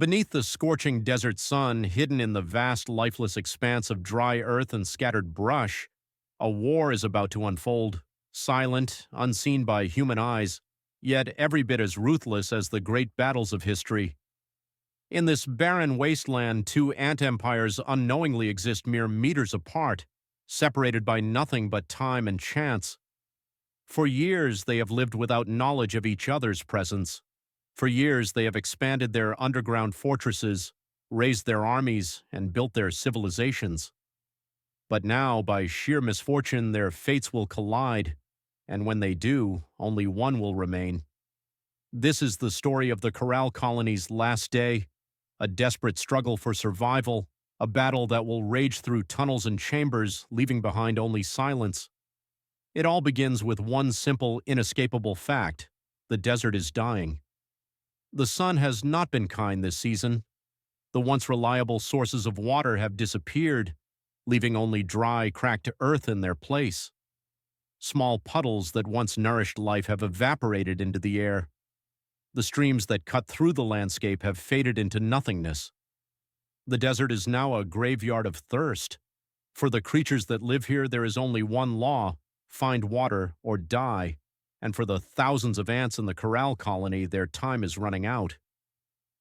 Beneath the scorching desert sun, hidden in the vast lifeless expanse of dry earth and scattered brush, a war is about to unfold, silent, unseen by human eyes, yet every bit as ruthless as the great battles of history. In this barren wasteland, two ant empires unknowingly exist mere meters apart, separated by nothing but time and chance. For years they have lived without knowledge of each other's presence. For years they have expanded their underground fortresses, raised their armies, and built their civilizations. But now, by sheer misfortune, their fates will collide, and when they do, only one will remain. This is the story of the Corral Colony's last day, a desperate struggle for survival, a battle that will rage through tunnels and chambers, leaving behind only silence. It all begins with one simple, inescapable fact: the desert is dying. The sun has not been kind this season. The once reliable sources of water have disappeared, leaving only dry, cracked earth in their place. Small puddles that once nourished life have evaporated into the air. The streams that cut through the landscape have faded into nothingness. The desert is now a graveyard of thirst. For the creatures that live here, there is only one law: find water or die. And for the thousands of ants in the Corral Colony, their time is running out.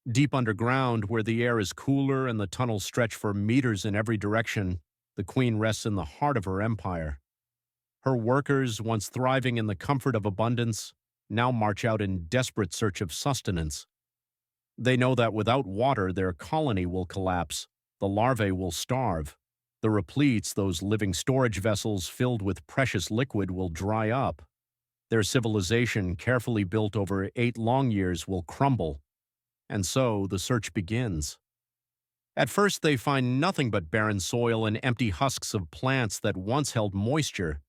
Deep underground, where the air is cooler and the tunnels stretch for meters in every direction, the queen rests in the heart of her empire. Her workers, once thriving in the comfort of abundance, now march out in desperate search of sustenance. They know that without water, their colony will collapse, the larvae will starve. The repletes, those living storage vessels filled with precious liquid, will dry up. Their civilization, carefully built over 8 long years, will crumble. And so the search begins. At first they find nothing but barren soil and empty husks of plants that once held moisture.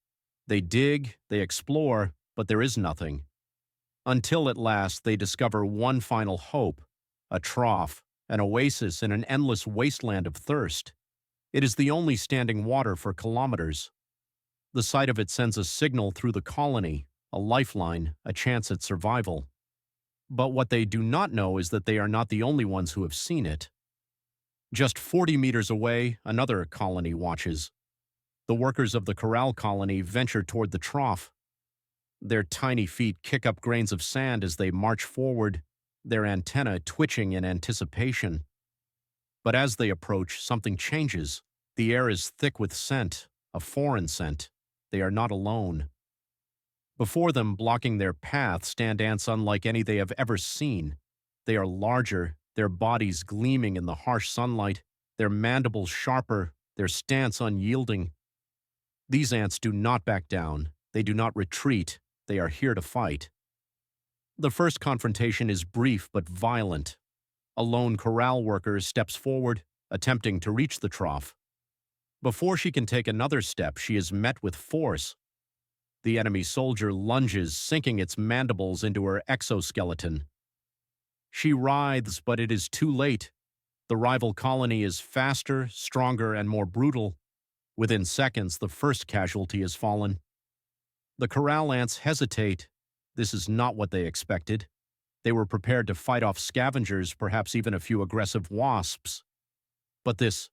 They dig, they explore, but there is nothing. Until at last they discover one final hope: a trough, an oasis in an endless wasteland of thirst. It is the only standing water for kilometers. The sight of it sends a signal through the colony, a lifeline, a chance at survival. But what they do not know is that they are not the only ones who have seen it. Just 40 meters away, another colony watches. The workers of the Corral Colony venture toward the trough. Their tiny feet kick up grains of sand as they march forward, their antennae twitching in anticipation. But as they approach, something changes. The air is thick with scent, a foreign scent. They are not alone. Before them, blocking their path, stand ants unlike any they have ever seen. They are larger, their bodies gleaming in the harsh sunlight, their mandibles sharper, their stance unyielding. These ants do not back down. They do not retreat. They are here to fight. The first confrontation is brief but violent. A lone corral worker steps forward, attempting to reach the trough. Before she can take another step, she is met with force. The enemy soldier lunges, sinking its mandibles into her exoskeleton. She writhes, but it is too late. The rival colony is faster, stronger, and more brutal. Within seconds, the first casualty has fallen. The corral ants hesitate. This is not what they expected. They were prepared to fight off scavengers, perhaps even a few aggressive wasps. But this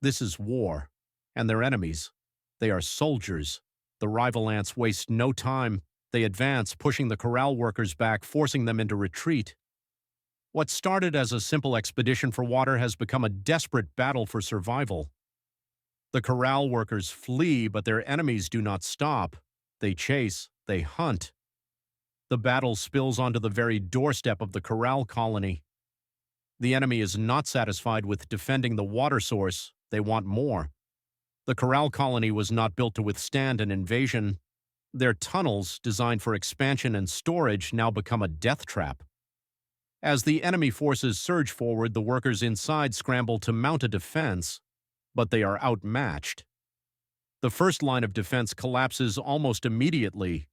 is war, and their enemies. They are soldiers. The rival ants waste no time. They advance, pushing the corral workers back, forcing them into retreat. What started as a simple expedition for water has become a desperate battle for survival. The corral workers flee, but their enemies do not stop. They chase, they hunt. The battle spills onto the very doorstep of the Corral Colony. The enemy is not satisfied with defending the water source. They want more. The Corral Colony was not built to withstand an invasion. Their tunnels, designed for expansion and storage, now become a death trap. As the enemy forces surge forward, the workers inside scramble to mount a defense, but they are outmatched. The first line of defense collapses almost immediately.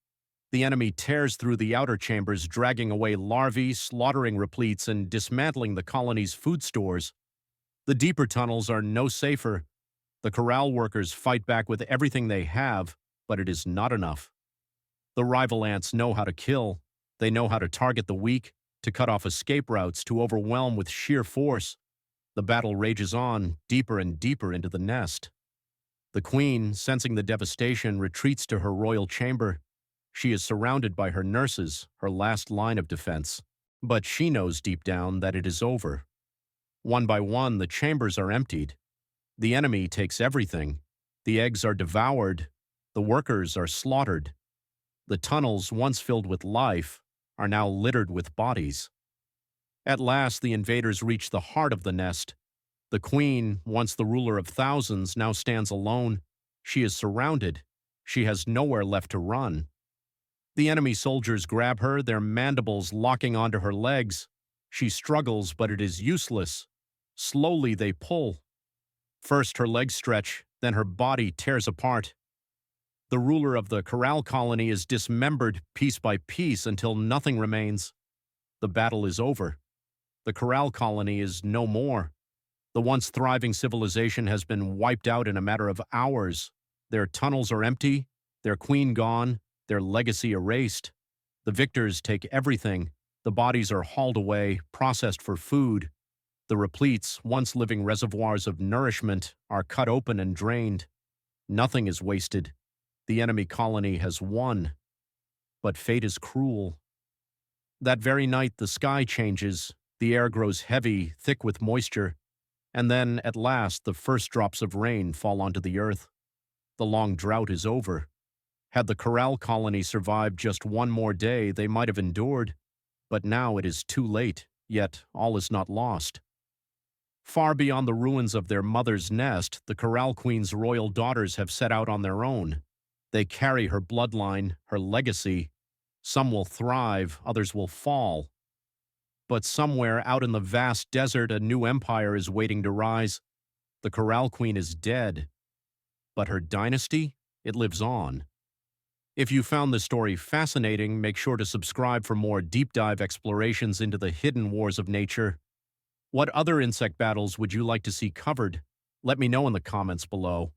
The enemy tears through the outer chambers, dragging away larvae, slaughtering repletes, and dismantling the colony's food stores. The deeper tunnels are no safer. The corral workers fight back with everything they have, but it is not enough. The rival ants know how to kill. They know how to target the weak. to cut off escape routes, to overwhelm with sheer force. The battle rages on, deeper and deeper into the nest. The queen, sensing the devastation, retreats to her royal chamber. She is surrounded by her nurses, her last line of defense. But she knows deep down that it is over. One by one, the chambers are emptied. The enemy takes everything. The eggs are devoured. The workers are slaughtered. The tunnels, once filled with life, are now littered with bodies. At last, the invaders reach the heart of the nest. The queen, once the ruler of thousands, now stands alone. She is surrounded. She has nowhere left to run. The enemy soldiers grab her, their mandibles locking onto her legs. She struggles, but it is useless. Slowly they pull. First her legs stretch, then her body tears apart. The ruler of the Corral Colony is dismembered piece by piece until nothing remains. The battle is over. The Corral Colony is no more. The once thriving civilization has been wiped out in a matter of hours. Their tunnels are empty, their queen gone, their legacy erased. The victors take everything. The bodies are hauled away, processed for food. The repletes, once living reservoirs of nourishment, are cut open and drained. Nothing is wasted. The enemy colony has won. But fate is cruel. That very night the sky changes, the air grows heavy, thick with moisture, and then, at last, the first drops of rain fall onto the earth. The long drought is over. Had the Corral Colony survived just one more day, they might have endured. But now it is too late, yet all is not lost. Far beyond the ruins of their mother's nest, the Corral Queen's royal daughters have set out on their own. They carry her bloodline, her legacy. Some will thrive, others will fall. But somewhere out in the vast desert, a new empire is waiting to rise. The Corral Queen is dead. But her dynasty, it lives on. If you found this story fascinating, make sure to subscribe for more deep dive explorations into the hidden wars of nature. What other insect battles would you like to see covered? Let me know in the comments below.